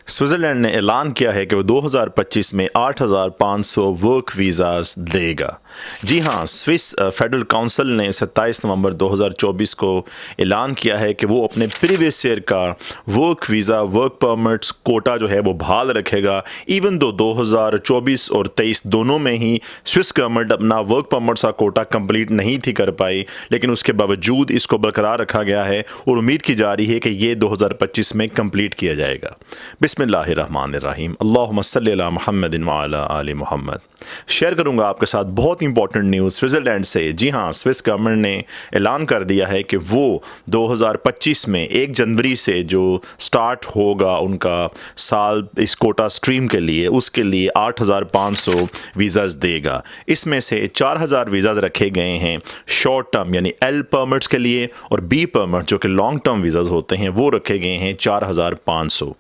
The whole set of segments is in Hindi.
स्विट्ज़रलैंड ने ऐलान किया है कि वो 2025 में 8,500 वर्क वीज़ास देगा। जी हाँ, स्विस फेडरल काउंसिल ने 27 नवंबर 2024 को ऐलान किया है कि वो अपने प्रीवियस ईयर का work visa work permits quota जो है वो बहाल रखेगा। इवन दो 2024 और 23 दोनों में ही स्विस गवर्नमेंट अपना वर्क परमिट्स का कोटा कंप्लीट नहीं थी कर पाई, लेकिन उसके बावजूद इसको बरकरार रखा गया है और उम्मीद की जा रही है कि ये 2025 में कंप्लीट किया जाएगा। बिस्मिल्लाहिर्रहमानिर्रहीम, अल्लाहुम्मा सल्लि अला मुहम्मदिन व अला आलि मुहम्मद। शेयर करूंगा आपके साथ बहुत इंपॉर्टेंट न्यूज़ स्विट्ज़रलैंड से। जी हाँ, स्विस गवर्नमेंट ने ऐलान कर दिया है कि वो 2025 में 1 जनवरी से जो स्टार्ट होगा उनका साल इस कोटा स्ट्रीम के लिए, उसके लिए 8,500 वीज़ाज़ देगा। इसमें से 4,000 वीज़ाज़ रखे गए हैं शॉर्ट टर्म यानी एल परमिट्स के लिए, और बी परमिट जो कि लॉन्ग टर्म वीज़ाज़ होते हैं वो रखे गए हैं 4,500।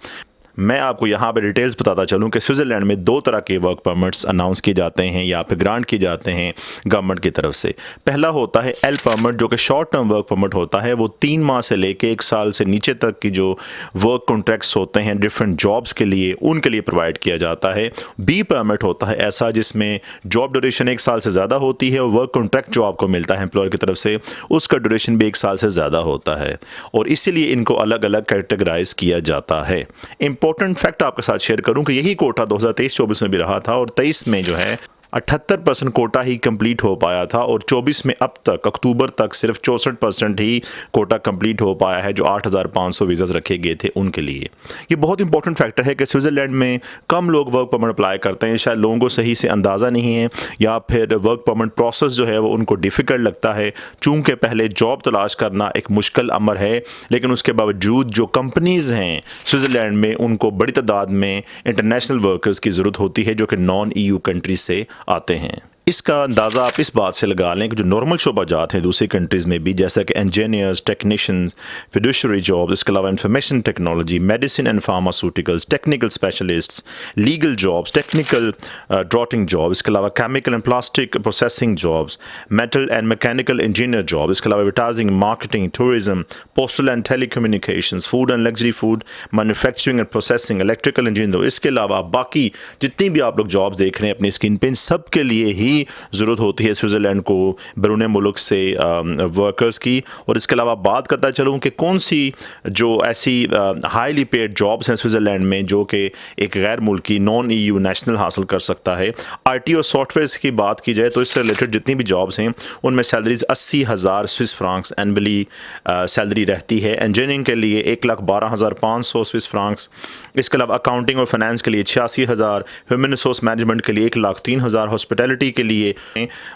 मैं आपको यहाँ पे डिटेल्स बताता चलूँ कि स्विट्ज़रलैंड में 2 तरह के वर्क परमिट्स अनाउंस किए जाते हैं या फिर ग्रांट किए जाते हैं गवर्नमेंट की तरफ से। पहला होता है एल परमिट, जो कि शॉर्ट टर्म वर्क परमिट होता है। वो 3 माह से लेके 1 साल से नीचे तक की जो वर्क कॉन्ट्रैक्ट्स होते हैं डिफरेंट जॉब्स के लिए, उनके लिए प्रोवाइड किया जाता है। बी परमिट होता है ऐसा जिसमें जॉब ड्यूरेशन 1 साल से ज़्यादा होती है और वर्क कॉन्ट्रैक्ट जो आपको मिलता है एम्प्लॉयर की तरफ से उसका ड्यूरेशन भी 1 साल से ज़्यादा होता है, और इसीलिए इनको अलग अलग कैटेगराइज किया जाता है। इंपॉर्टेंट फैक्ट आपके साथ शेयर करूं कि यही कोटा 2023-24 में भी रहा था, और 23 में जो है 78% कोटा ही कंप्लीट हो पाया था, और 24 में अब तक अक्टूबर तक सिर्फ 64% ही कोटा कंप्लीट हो पाया है जो 8,500 वीज़ाज़ रखे गए थे उनके लिए। ये बहुत इंपॉर्टेंट फैक्टर है कि स्विट्ज़रलैंड में कम लोग वर्क परमिट अप्लाई करते हैं। शायद लोगों को सही से अंदाज़ा नहीं है, या फिर वर्क परमिट प्रोसेस जो है वो उनको डिफ़िकल्ट लगता है, चूँकि पहले जॉब तलाश करना एक मुश्किल अमर है। लेकिन उसके बावजूद जो कंपनीज़ हैं स्विट्ज़रलैंड में उनको बड़ी तादाद में इंटरनेशनल वर्कर्स की ज़रूरत होती है जो कि नॉन EU कंट्रीज से आते हैं। इसका अंदाज़ा आप इस बात से लगा लें कि जो नॉर्मल शोबाजात हैं दूसरी कंट्रीज़ में भी, जैसा कि इंजीनियर्स, टेक्नीशियंस, फिडुशरी जॉब्स, इसके अलावा information technology, medicine and pharmaceuticals, technical specialists, legal jobs, technical drafting job, इसके अलावा chemical and plastic processing jobs, metal and mechanical engineer job, इसके अलावा advertising, marketing, tourism, postal and telecommunications, food and luxury food manufacturing and processing, electrical engineer. इसके अलावा बाकी जितनी भी आप लोग जॉब्स देख रहे हैं अपनी स्क्रीन पे, इन सब के लिए ही ज़रूरत होती है स्विट्ज़रलैंड को बैरून मुल्क से वर्कर्स की। और इसके अलावा बात करता चलूँ कि कौन सी जो ऐसी हाईली पेड जॉब्स हैं स्विट्ज़रलैंड में जो कि एक गैर मुल्की नॉन EU नेशनल हासिल कर सकता है। IT और सॉफ्टवेयर की बात की जाए तो इससे रिलेटेड जितनी भी जॉब्स हैं उनमें salaries 80,000 Swiss francs annually salary रहती है। इंजीनियरिंग के लिए 1,12,500 स्विस फ्रांक्स, इसके अलावा अकाउंटिंग और फाइनेंस के लिए 86,000, ह्यूमन रिसोर्स मैनेजमेंट के लिए 1,03,000, हॉस्पिटैलिटी के लिए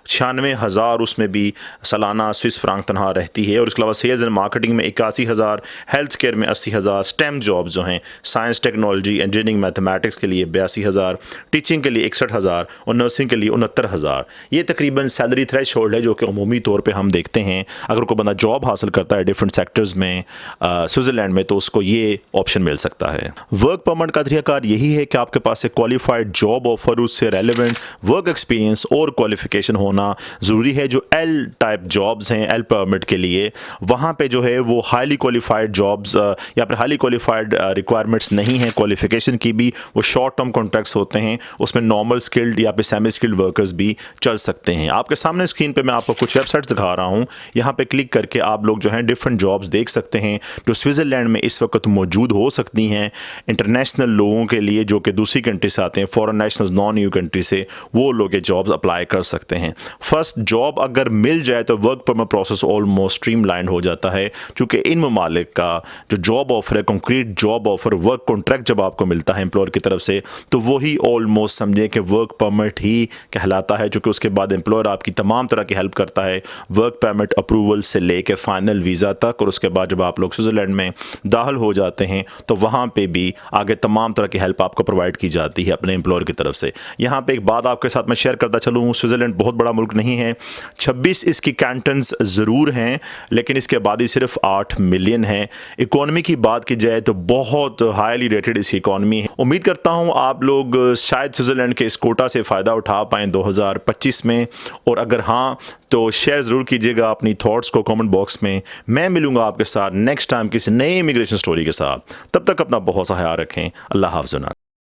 96,000 उसमें भी सालाना स्विस फ्रांक तनहा रहती है। और इसके अलावा सेल्स एंड मार्केटिंग में 81,000, हेल्थ केयर में 80,000, स्टेम जॉब जो हैं साइंस टेक्नोलॉजी इंजीनियरिंग मैथमेटिक्स के लिए 82,000, टीचिंग के लिए 61,000 और नर्सिंग के लिए 69,000। ये तकरीबन सैलरी थ्रेश होल्ड है जो कि अमूमी तौर पर हम देखते हैं अगर कोई बंदा जॉब हासिल करता है डिफरेंट सेक्टर्स में स्विट्ज़रलैंड में तो उसको ये ऑप्शन मिल सकता है। वर्क परमिट का तरीकाकार यही है कि आपके पास एक क्वालिफाइड जॉब ऑफर, उससे रेलिवेंट वर्क एक्सपीरियंस और क्वालिफिकेशन होना ज़रूरी है। जो एल टाइप जॉब्स हैं एल परमिट के लिए, वहाँ पे जो है वो हाईली क्वालिफाइड जॉब्स या फिर हाईली क्वालिफाइड रिक्वायरमेंट्स नहीं हैं क्वालिफिकेशन की भी, वो शॉर्ट टर्म कॉन्ट्रैक्ट्स होते हैं, उसमें नॉर्मल स्किल्ड या फिर सेमी स्किल्ड वर्कर्स भी चल सकते हैं। आपके सामने स्क्रीन पे मैं आपको कुछ वेबसाइट्स दिखा रहा हूँ, यहाँ पे क्लिक करके आप लोग जो हैं डिफरेंट जॉब्स देख सकते हैं जो स्विट्ज़रलैंड में इस वक्त मौजूद हो सकती हैं इंटरनेशनल लोगों के लिए जो कि दूसरी कंट्री से आते हैं, foreign nationals non EU country से, वो लोग ये जॉब्स अप्लाई कर सकते हैं। फर्स्ट जॉब अगर मिल जाए तो work permit process almost streamline हो जाता है, क्योंकि इन ममालिक का जो जॉब ऑफर है, concrete job offer, work contract जब आपको मिलता है एम्प्लॉयर की तरफ से, तो वही ऑलमोस्ट समझे कि वर्क परमिट ही कहलाता है, क्योंकि उसके बाद एम्प्लॉयर आपकी तमाम तरह की हेल्प करता है वर्क परमिट अप्रूवल से लेकर फाइनल वीज़ा तक। और उसके बाद जब आप लोग स्विट्ज़रलैंड में दाखिल हो जाते हैं तो वहाँ पे भी आगे तमाम तरह की हेल्प आपको प्रोवाइड की जाती है अपने एम्प्लॉयर की तरफ से। यहाँ पे एक बात आपके साथ मैं शेयर करता चलूँ चलूँ, स्विट्ज़रलैंड बहुत बड़ा मुल्क नहीं है। 26 इसकी कैंटन्स ज़रूर हैं, लेकिन इसकी आबादी सिर्फ 8 मिलियन है। इकॉनमी की बात की जाए तो बहुत हाईली रेटेड इसकी इकॉनमी है। उम्मीद करता हूँ आप लोग शायद स्विट्ज़रलैंड के इस कोटा से फ़ायदा उठा पाएँ 2025 में, और अगर हाँ तो शेयर ज़रूर कीजिएगा अपनी थॉट्स को कमेंट बॉक्स में। मैं मिलूँगा आपके साथ नेक्स्ट टाइम किसी नई इमिग्रेशन स्टोरी के साथ। तब तक अपना बहुत सा ख्याल रखें। अल्लाह हाफ़िज़।